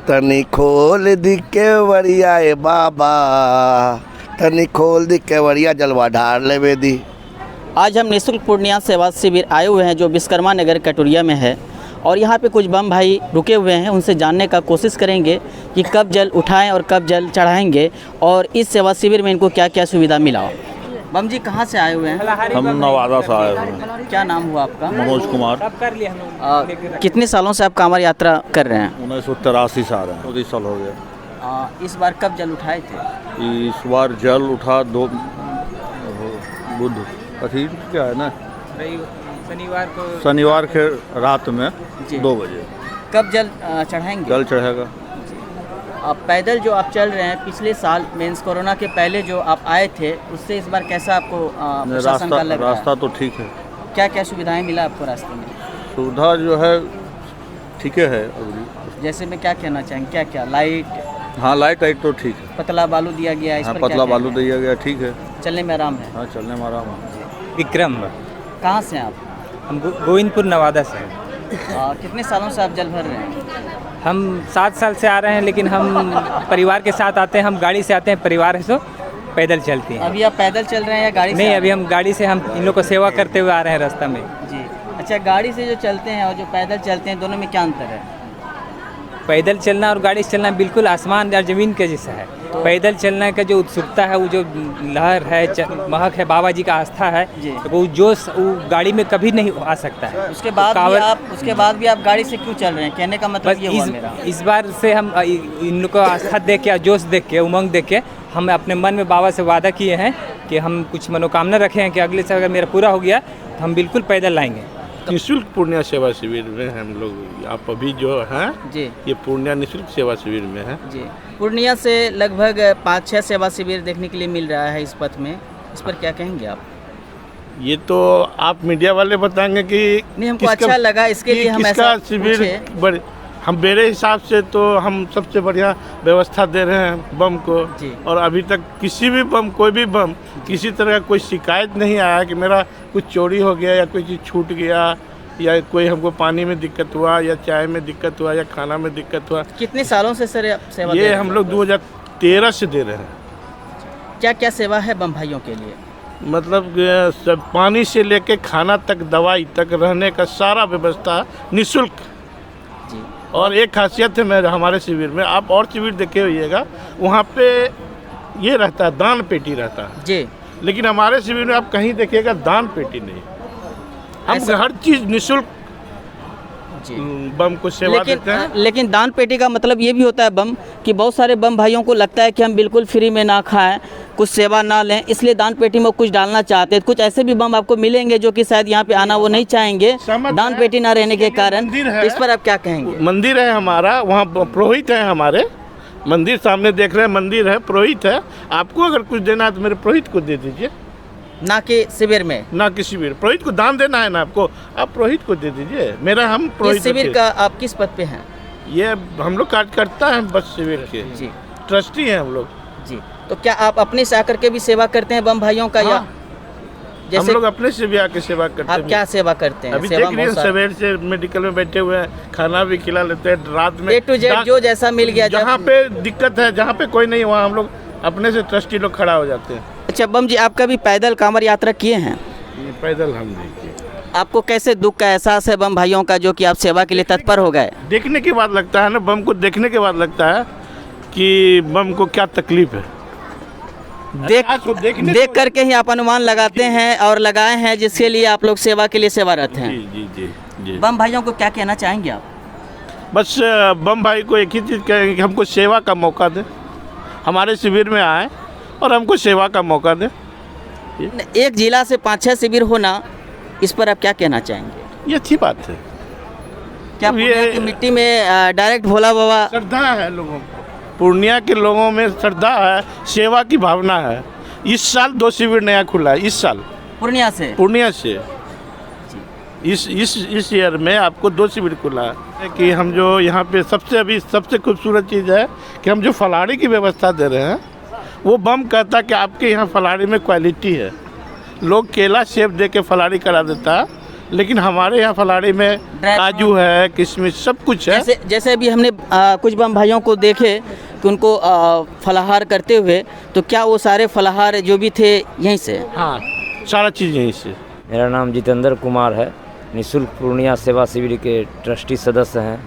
तनी खोल दी केवड़िया ए बाबा, तनी खोल दी केवड़िया जलवा ढार ले बेदी। आज हम निःशुल्क पूर्णिया सेवा शिविर आए हुए हैं जो विश्वकर्मा नगर कटोरिया में है और यहाँ पे कुछ बम भाई रुके हुए हैं। उनसे जानने का कोशिश करेंगे कि कब जल उठाएं और कब जल चढ़ाएंगे और इस सेवा शिविर में इनको क्या क्या सुविधा मिला। बम जी कहाँ से आए हुए हैं? हम नवादा से आए हुए हैं। क्या नाम हुआ आपका? मनोज कुमार। कितने सालों से आप कांवड़ यात्रा कर रहे हैं? 1983 से आ रहे हैं, 20 साल हो गया। इस बार कब जल उठाए थे? इस बार जल उठा दो बुध कथी क्या है ना, शनिवार के रात में 2 बजे। कब जल चढ़ाएंगे? जल चढ़ेगा। आप पैदल जो आप चल रहे हैं, पिछले साल मीन्स कोरोना के पहले जो आप आए थे उससे इस बार कैसा आपको प्रशासन का लग रहा है? रास्ता तो ठीक है। क्या क्या सुविधाएं मिला आपको रास्ते में? सुविधा जो है ठीक है अभी। जैसे मैं क्या कहना चाहेंगे, क्या क्या लाइट? हाँ लाइट तो ठीक है। पतला बालू दिया गया है? इस हाँ पर पतला बालू दिया गया, ठीक है। चलने में आराम है? हाँ चलने में आराम है। विक्रम, कहाँ से हैं आप? हम गोविंदपुर नवादा से हैं। कितने सालों से आप जल भर रहे हैं? हम 7 साल से आ रहे हैं, लेकिन हम परिवार के साथ आते हैं। हम गाड़ी से आते हैं, परिवार से पैदल चलते हैं। अभी आप पैदल चल रहे हैं या गाड़ी से? नहीं, अभी हम गाड़ी से, हम इन लोग को सेवा करते हुए आ रहे हैं रास्ता में। जी अच्छा, गाड़ी से जो चलते हैं और जो पैदल चलते हैं दोनों में क्या अंतर है? पैदल चलना और गाड़ी से चलना बिल्कुल आसमान और ज़मीन के जैसा है। पैदल चलने का जो उत्सुकता है, वो जो लहर है, महक है, बाबा जी का आस्था है, तो वो जोश वो गाड़ी में कभी नहीं आ सकता है। उसके बाद भी आप गाड़ी से क्यों चल रहे हैं? कहने का मतलब ये हुआ मेरा। इस बार से हम इन लोग को आस्था देख के, जोश देख के, उमंग देख के हम अपने मन में बाबा से वादा किए हैं कि हम कुछ मनोकामना रखे हैं कि अगले साल अगर मेरा पूरा हो गया तो हम बिल्कुल पैदल लाएंगे। निःशुल्क पूर्णिया सेवा शिविर में हम लोग, आप अभी जो हैं जी, ये पूर्णिया निःशुल्क सेवा शिविर में है जी। पूर्णिया से लगभग 5-6 सेवा शिविर देखने के लिए मिल रहा है इस पथ में, इस पर क्या कहेंगे आप? ये तो आप मीडिया वाले बताएंगे कि नहीं, हमको अच्छा लगा इसके लिए हम ऐसा शिविर हम मेरे हिसाब से तो हम सबसे बढ़िया व्यवस्था दे रहे हैं बम को जी। और अभी तक किसी भी बम, कोई भी बम, किसी तरह का कोई शिकायत नहीं आया कि मेरा कुछ चोरी हो गया या कोई चीज़ छूट गया या कोई हमको पानी में दिक्कत हुआ या चाय में दिक्कत हुआ या खाना में दिक्कत हुआ। कितने सालों से सर सेवा? ये हम लोग 2013 से दे रहे हैं। क्या क्या सेवा है बम भाइयों के लिए? मतलब सब पानी से लेके खाना तक, दवाई तक, रहने का सारा व्यवस्था निःशुल्क। और एक खासियत है मेरे हमारे शिविर में, आप और शिविर देखे होइएगा, वहाँ पे ये रहता है, दान पेटी रहता है जी, लेकिन हमारे शिविर में आप कहीं देखिएगा दान पेटी नहीं। हम हर चीज़ निःशुल्क बम को सेवा देते हैं। लेकिन दान पेटी का मतलब ये भी होता है बम कि बहुत सारे बम भाइयों को लगता है कि हम बिल्कुल फ्री में ना खाएं, कुछ सेवा ना लें, इसलिए दान पेटी में कुछ डालना चाहते हैं। कुछ ऐसे भी बम आपको मिलेंगे जो कि शायद यहाँ पे आना वो नहीं चाहेंगे दान पेटी ना रहने के कारण। इस पर आप क्या कहेंगे? मंदिर है हमारा, वहाँ पुरोहित है हमारे, मंदिर सामने देख रहे हैं, मंदिर है, पुरोहित है। आपको अगर कुछ देना है तो मेरे पुरोहित को दे दीजिए, ना कि शिविर में, ना कि शिविर। पुरोहित को दान देना है ना आपको, आप पुरोहित को दे दीजिए। मेरा हम पुरोहित शिविर का आप किस पद पे हैं? ये हम लोग कार्यकर्ता हैं बस शिविर के जी, ट्रस्टी हैं हम लोग जी। तो क्या आप अपने से आकर के भी सेवा करते हैं बम भाइयों का? या जैसे हम लोग अपने से भी आके सेवा करते हैं। आप क्या सेवा करते हैं? अभी देख रहे हैं, सवेर से मेडिकल में बैठे हुए हैं, खाना भी खिला लेते हैं, रात में A to Z जो जैसा मिल गया, जहाँ पे दिक्कत है, जहाँ पे कोई नहीं, वहाँ हम लोग अपने से ट्रस्टी लोग खड़ा हो जाते हैं। अच्छा बम जी, आप कभी पैदल कांवड़ यात्रा किए हैं? पैदल हम नहीं किए। आपको कैसे दुख का एहसास है बम भाइयों का जो कि आप सेवा के लिए तत्पर हो गए? देखने के बाद लगता है ना, बम को देखने के बाद लगता है कि बम को क्या तकलीफ है। देख करके ही आप अनुमान लगाते हैं और लगाए हैं, जिसके लिए आप लोग सेवा के लिए सेवारत हैं। जी जी जी जी। बम भाइयों को क्या कहना चाहेंगे आप? बस बम भाई को एक ही चीज़ कहेंगे कि हमको सेवा का मौका दे, हमारे शिविर में आए और हमको सेवा का मौका दे। एक जिला से 5-6 शिविर होना, इस पर आप क्या कहना चाहेंगे? ये अच्छी बात है। क्या पूर्णिया की मिट्टी में डायरेक्ट भोला बाबा? श्रद्धा है लोगों को, पूर्णिया के लोगों में श्रद्धा है, सेवा की भावना है। इस साल 2 शिविर नया खुला है, इस साल पूर्णिया से इस ईयर में आपको 2 शिविर खुला है। कि हम जो यहाँ पे सबसे खूबसूरत चीज़ है कि हम जो फलाड़ी की व्यवस्था दे रहे हैं, वो बम कहता कि आपके यहाँ फलाड़ी में क्वालिटी है। लोग केला सेब दे के फलाड़ी करा देता है, लेकिन हमारे यहाँ फलाड़ी में काजू है, किशमिश, सब कुछ है। जैसे अभी हमने कुछ बम भाइयों को देखे कि उनको फलाहार करते हुए, तो क्या वो सारे फलाहार जो भी थे यहीं से? हाँ, सारा चीज़ यहीं से। मेरा नाम जितेंद्र कुमार है, निःशुल्क पूर्णिया सेवा शिविर के ट्रस्टी सदस्य हैं।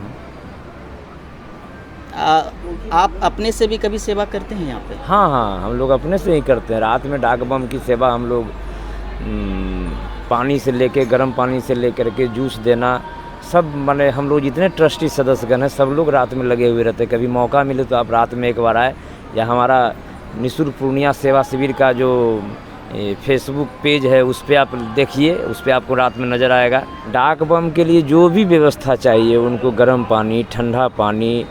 आप अपने से भी कभी सेवा करते हैं यहाँ पे? हाँ, हम लोग अपने से ही करते हैं। रात में डाक बम की सेवा हम लोग पानी से लेके, गर्म पानी से लेकर के जूस देना, सब माने हम लोग जितने ट्रस्टी सदस्यगण हैं सब लोग रात में लगे हुए रहते हैं। कभी मौका मिले तो आप रात में एक बार आए, या हमारा निःशुल्क पूर्णिया सेवा शिविर का जो फेसबुक पेज है उस पर आप देखिए, उस पर आपको रात में नज़र आएगा। डाक बम के लिए जो भी व्यवस्था चाहिए उनको, गर्म पानी, ठंडा पानी,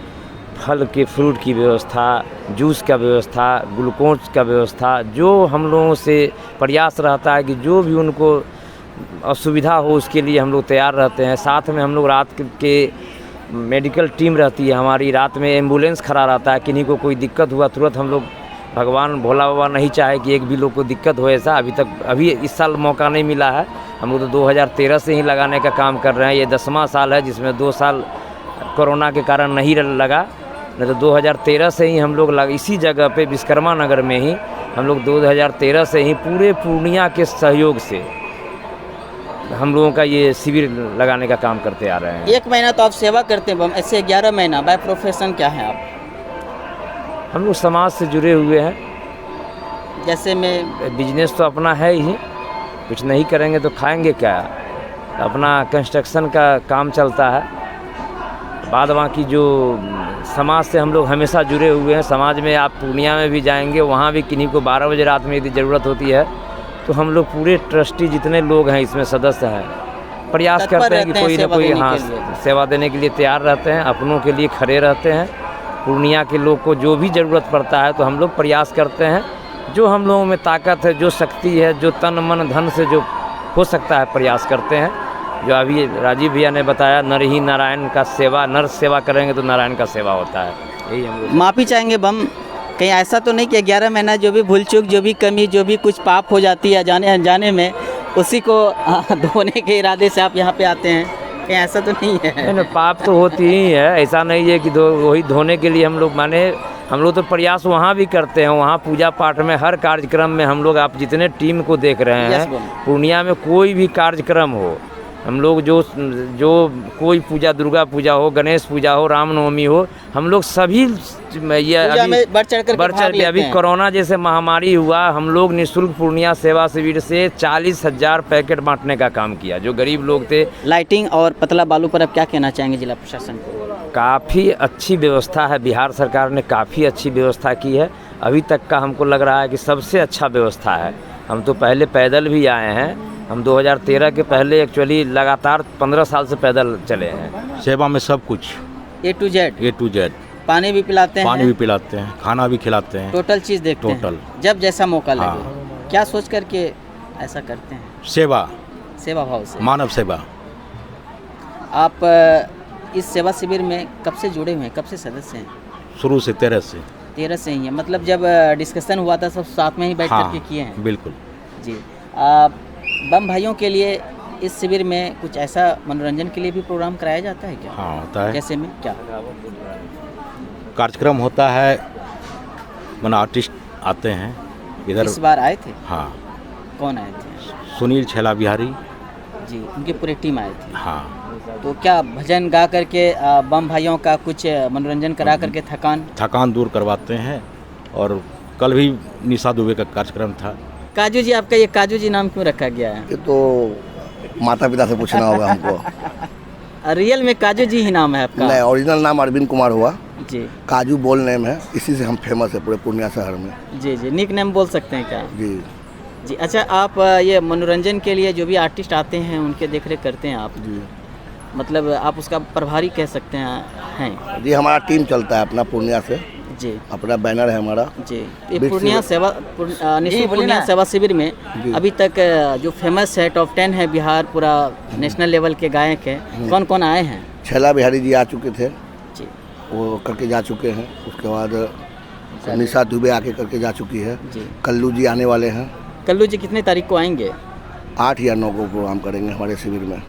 फल के फ्रूट की व्यवस्था, जूस का व्यवस्था, ग्लूकोज का व्यवस्था, जो हम लोगों से प्रयास रहता है कि जो भी उनको असुविधा हो उसके लिए हम लोग तैयार रहते हैं। साथ में हम लोग रात के मेडिकल टीम रहती है हमारी, रात में एम्बुलेंस खड़ा रहता है। किन्हीं को कोई दिक्कत हुआ तुरंत हम लोग, भगवान भोला बाबा नहीं चाहे कि एक भी लोग को दिक्कत हो, ऐसा अभी इस साल मौका नहीं मिला है। हम लोग तो 2013 से ही लगाने का काम कर रहे हैं। ये 10वां साल है जिसमें 2 साल कोरोना के कारण नहीं लगा, नहीं तो 2013 से ही हम लोग इसी जगह पे विश्वकर्मा नगर में ही हम लोग 2013 से ही पूरे पूर्णिया के सहयोग से हम लोगों का ये शिविर लगाने का काम करते आ रहे हैं। 1 महीना तो आप सेवा करते हैं बम, ऐसे 11 महीना बाय प्रोफेशन क्या है आप? हम लोग समाज से जुड़े हुए हैं। जैसे मैं बिजनेस तो अपना है ही, कुछ नहीं करेंगे तो खाएंगे क्या। अपना कंस्ट्रक्शन का काम चलता है, बाद बाकी जो समाज से हम लोग हमेशा जुड़े हुए हैं। समाज में आप पूर्णिया में भी जाएंगे, वहाँ भी किन्हीं को 12 बजे रात में यदि ज़रूरत होती है तो हम लोग पूरे ट्रस्टी जितने लोग हैं इसमें सदस्य हैं, प्रयास करते हैं कि कोई ना कोई सेवा देने के लिए तैयार रहते हैं, अपनों के लिए खड़े रहते हैं। पूर्णिया के लोग को जो भी ज़रूरत पड़ता है तो हम लोग प्रयास करते हैं, जो हम लोगों में ताकत है, जो शक्ति है, जो तन मन धन से जो हो सकता है प्रयास करते हैं। जो अभी राजीव भैया ने बताया, नर ही नारायण का सेवा, नर सेवा करेंगे तो नारायण का सेवा होता है। यही हम लोग माफ़ी चाहेंगे बम, कहीं ऐसा तो नहीं कि 11 महीना जो भी भूल चूक, जो भी कमी, जो भी कुछ पाप हो जाती है जाने अनजाने में, उसी को धोने के इरादे से आप यहाँ पे आते हैं? कहीं ऐसा तो नहीं है? नहीं, पाप तो होती ही है, ऐसा नहीं है कि वही धोने के लिए हम लोग हम लोग तो प्रयास वहाँ भी करते हैं। वहाँ पूजा पाठ में, हर कार्यक्रम में हम लोग, आप जितने टीम को देख रहे हैं, पूर्णिया में कोई भी कार्यक्रम हो, हम लोग जो कोई पूजा, दुर्गा पूजा हो, गणेश पूजा हो, रामनवमी हो, हम लोग सभी ये अभी बढ़ चढ़ के अभी कोरोना जैसे महामारी हुआ, हम लोग निःशुल्क पूर्णिया सेवा शिविर से 40,000 पैकेट बांटने का काम किया जो गरीब लोग थे। लाइटिंग और पतला बालू पर अब क्या कहना चाहेंगे जिला प्रशासन को? काफ़ी अच्छी व्यवस्था है, बिहार सरकार ने काफ़ी अच्छी व्यवस्था की है। अभी तक का हमको लग रहा है कि सबसे अच्छा व्यवस्था है। हम तो पहले पैदल भी आए हैं, हम 2013 के पहले एक्चुअली लगातार 15 साल से पैदल चले हैं। सेवा में सब कुछ A to Z, पानी भी पिलाते हैं, पानी भी पिलाते हैं, खाना भी खिलाते हैं, टोटल चीज़ देखते टोटल हैं, जब जैसा मौका लगे। हाँ। क्या सोच करके ऐसा करते हैं? सेवा भाव से। मानव सेवा। आप इस सेवा शिविर में कब से जुड़े हुए हैं, कब से सदस्य हैं? शुरू से 13 से ही है। मतलब जब डिस्कशन हुआ था सब साथ में ही बैठ करके किए हैं? बिल्कुल जी। बम भाइयों के लिए इस शिविर में कुछ ऐसा मनोरंजन के लिए भी प्रोग्राम कराया जाता है क्या? हाँ, होता है। जैसे में क्या कार्यक्रम होता है, मन आर्टिस्ट आते हैं इधर। इस बार आए थे? हाँ। कौन आए थे? सुनील छेला बिहारी जी, उनकी पूरी टीम आई थी। हाँ। तो क्या भजन गा करके बम भाइयों का कुछ मनोरंजन करा करके थकान दूर करवाते हैं। और कल भी निशा दुबे का कार्यक्रम था। काजू जी, आपका ये काजू जी नाम क्यों रखा गया है? ये तो माता पिता से पूछना होगा हमको। रियल में काजू जी ही नाम है आपका? नहीं, ओरिजिनल नाम अरविंद कुमार हुआ जी। काजू बोल नेम है, इसी से हम फेमस है पूरे पूर्णिया शहर में। जी जी, निक नेम बोल सकते हैं क्या? जी जी। अच्छा, आप ये मनोरंजन के लिए जो भी आर्टिस्ट आते हैं उनके देखरेख करते हैं आप? जी। मतलब आप उसका प्रभारी कह सकते हैं? जी, हमारा टीम चलता है अपना पूर्णिया से जी, अपना बैनर है हमारा जी। ये पूर्णिया सेवा निःशुल्क पूर्णिया सेवा शिविर में अभी तक जो फेमस है, टॉप 10 है बिहार, पूरा नेशनल लेवल के गायक है, कौन कौन आए हैं? छेला बिहारी जी आ चुके थे जी, वो करके जा चुके हैं। उसके बाद निशा दुबे आके करके जा चुकी है जी। कल्लू जी आने वाले हैं। कल्लू जी कितने तारीख को आएंगे? 8 या 9 को प्रोग्राम करेंगे हमारे शिविर में।